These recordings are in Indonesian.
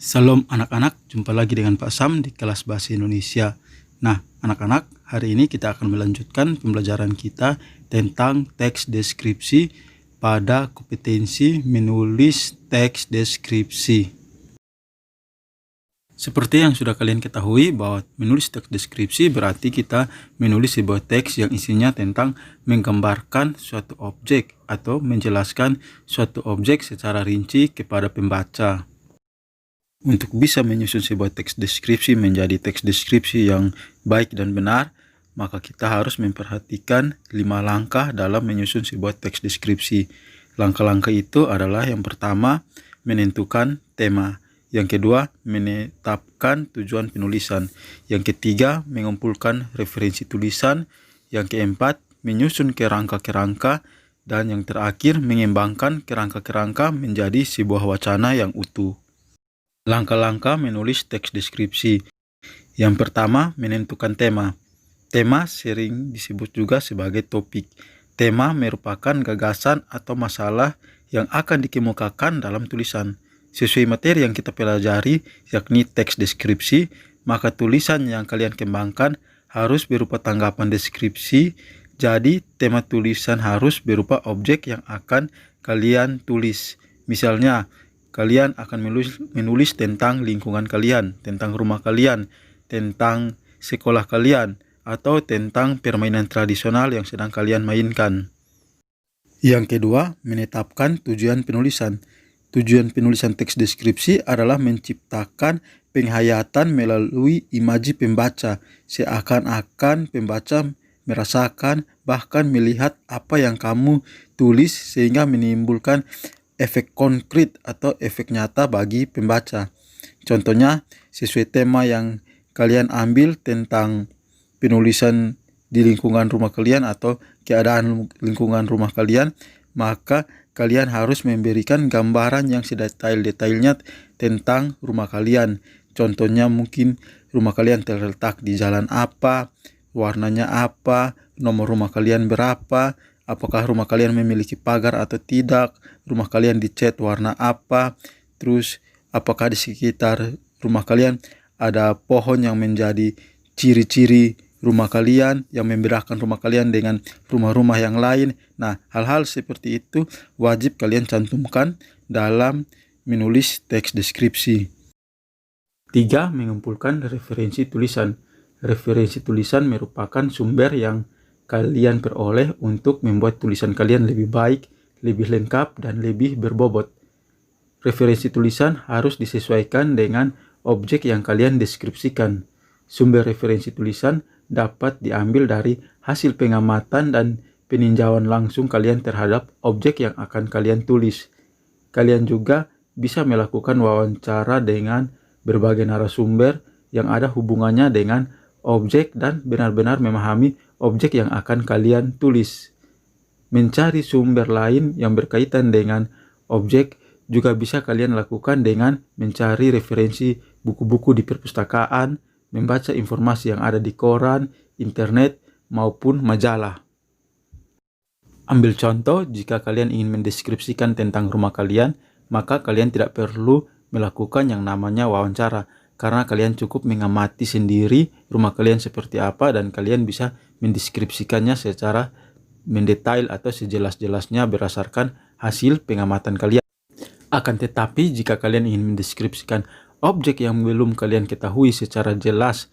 Salam anak-anak, jumpa lagi dengan Pak Sam di kelas Bahasa Indonesia. Nah, anak-anak, hari ini kita akan melanjutkan pembelajaran kita tentang teks deskripsi pada kompetensi menulis teks deskripsi. Seperti yang sudah kalian ketahui bahwa menulis teks deskripsi berarti kita menulis sebuah teks yang isinya tentang menggambarkan suatu objek atau menjelaskan suatu objek secara rinci kepada pembaca. Untuk bisa menyusun sebuah teks deskripsi menjadi teks deskripsi yang baik dan benar, maka kita harus memperhatikan 5 langkah dalam menyusun sebuah teks deskripsi. Langkah-langkah itu adalah yang pertama, menentukan tema. Yang kedua, menetapkan tujuan penulisan. Yang ketiga, mengumpulkan referensi tulisan. Yang keempat, menyusun kerangka-kerangka. Dan yang terakhir, mengembangkan kerangka-kerangka menjadi sebuah wacana yang utuh. Langkah-langkah menulis teks deskripsi. Yang pertama, menentukan tema. Tema sering disebut juga sebagai topik. Tema merupakan gagasan atau masalah yang akan dikemukakan dalam tulisan. Sesuai materi yang kita pelajari, yakni teks deskripsi, maka tulisan yang kalian kembangkan harus berupa tanggapan deskripsi. Jadi, tema tulisan harus berupa objek yang akan kalian tulis. Misalnya, kalian akan menulis tentang lingkungan kalian, tentang rumah kalian, tentang sekolah kalian, atau tentang permainan tradisional yang sedang kalian mainkan. Yang kedua, menetapkan tujuan penulisan. Tujuan penulisan teks deskripsi adalah menciptakan penghayatan melalui imaji pembaca, seakan-akan pembaca merasakan bahkan melihat apa yang kamu tulis sehingga menimbulkan efek konkret atau efek nyata bagi pembaca. Contohnya, sesuai tema yang kalian ambil tentang penulisan di lingkungan rumah kalian atau keadaan lingkungan rumah kalian, maka kalian harus memberikan gambaran yang sedetail-detailnya tentang rumah kalian. Contohnya mungkin rumah kalian terletak di jalan apa, warnanya apa, nomor rumah kalian berapa, apakah rumah kalian memiliki pagar atau tidak, rumah kalian dicat warna apa, terus apakah di sekitar rumah kalian ada pohon yang menjadi ciri-ciri rumah kalian, yang membedakan rumah kalian dengan rumah-rumah yang lain. Nah, hal-hal seperti itu wajib kalian cantumkan dalam menulis teks deskripsi. 3. Mengumpulkan referensi tulisan. Referensi tulisan merupakan sumber yang kalian peroleh untuk membuat tulisan kalian lebih baik, lebih lengkap, dan lebih berbobot. Referensi tulisan harus disesuaikan dengan objek yang kalian deskripsikan. Sumber referensi tulisan dapat diambil dari hasil pengamatan dan peninjauan langsung kalian terhadap objek yang akan kalian tulis. Kalian juga bisa melakukan wawancara dengan berbagai narasumber yang ada hubungannya dengan objek dan benar-benar memahami objek yang akan kalian tulis. Mencari sumber lain yang berkaitan dengan objek juga bisa kalian lakukan dengan mencari referensi buku-buku di perpustakaan, membaca informasi yang ada di koran, internet, maupun majalah. Ambil contoh, jika kalian ingin mendeskripsikan tentang rumah kalian, maka kalian tidak perlu melakukan yang namanya wawancara, karena kalian cukup mengamati sendiri rumah kalian seperti apa dan kalian bisa mendeskripsikannya secara mendetail atau sejelas-jelasnya berdasarkan hasil pengamatan kalian. Akan tetapi, jika kalian ingin mendeskripsikan objek yang belum kalian ketahui secara jelas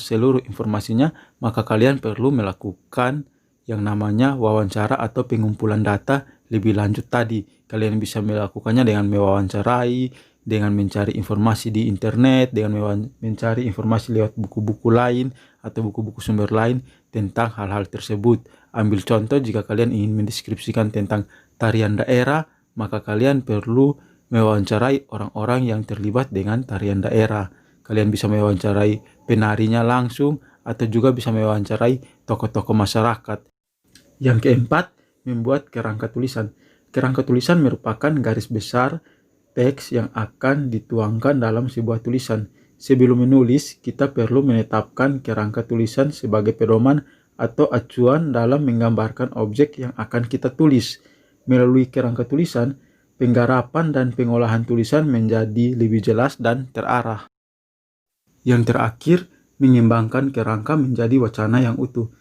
seluruh informasinya, maka kalian perlu melakukan yang namanya wawancara atau pengumpulan data lebih lanjut tadi. Kalian bisa melakukannya dengan mewawancarai, dengan mencari informasi di internet, dengan mencari informasi lewat buku-buku lain atau buku-buku sumber lain tentang hal-hal tersebut. Ambil contoh, jika kalian ingin mendeskripsikan tentang tarian daerah, maka kalian perlu mewawancarai orang-orang yang terlibat dengan tarian daerah. Kalian bisa mewawancarai penarinya langsung atau juga bisa mewawancarai tokoh-tokoh masyarakat. Yang keempat, membuat kerangka tulisan. Kerangka tulisan merupakan garis besar teks yang akan dituangkan dalam sebuah tulisan. Sebelum menulis, kita perlu menetapkan kerangka tulisan sebagai pedoman atau acuan dalam menggambarkan objek yang akan kita tulis. Melalui kerangka tulisan, penggarapan dan pengolahan tulisan menjadi lebih jelas dan terarah. Yang terakhir, mengembangkan kerangka menjadi wacana yang utuh.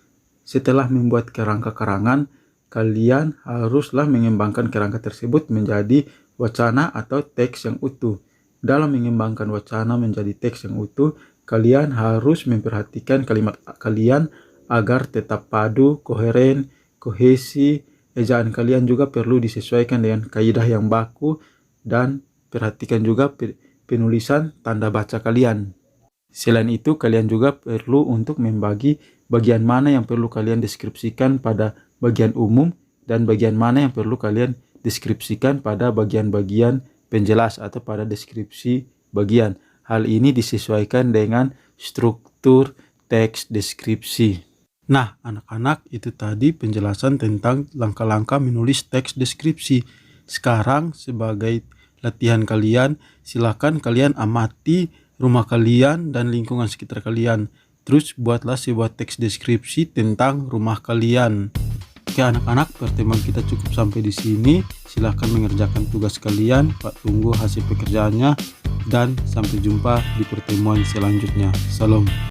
Setelah membuat kerangka karangan, kalian haruslah mengembangkan kerangka tersebut menjadi wacana atau teks yang utuh. Dalam mengembangkan wacana menjadi teks yang utuh, kalian harus memperhatikan kalimat kalian agar tetap padu, koheren, kohesi. Ejaan kalian juga perlu disesuaikan dengan kaidah yang baku, dan perhatikan juga penulisan tanda baca kalian. Selain itu, kalian juga perlu untuk membagi bagian mana yang perlu kalian deskripsikan pada bagian umum dan bagian mana yang perlu kalian deskripsikan pada bagian-bagian penjelas atau pada deskripsi bagian. Hal ini disesuaikan dengan struktur teks deskripsi. Nah, anak-anak, itu tadi penjelasan tentang langkah-langkah menulis teks deskripsi. Sekarang sebagai latihan kalian, silakan kalian amati rumah kalian dan lingkungan sekitar kalian. Terus buatlah sebuah teks deskripsi tentang rumah kalian. Oke anak-anak, pertemuan kita cukup sampai di sini. Silahkan mengerjakan tugas kalian. Pak tunggu hasil pekerjaannya, dan sampai jumpa di pertemuan selanjutnya. Salam.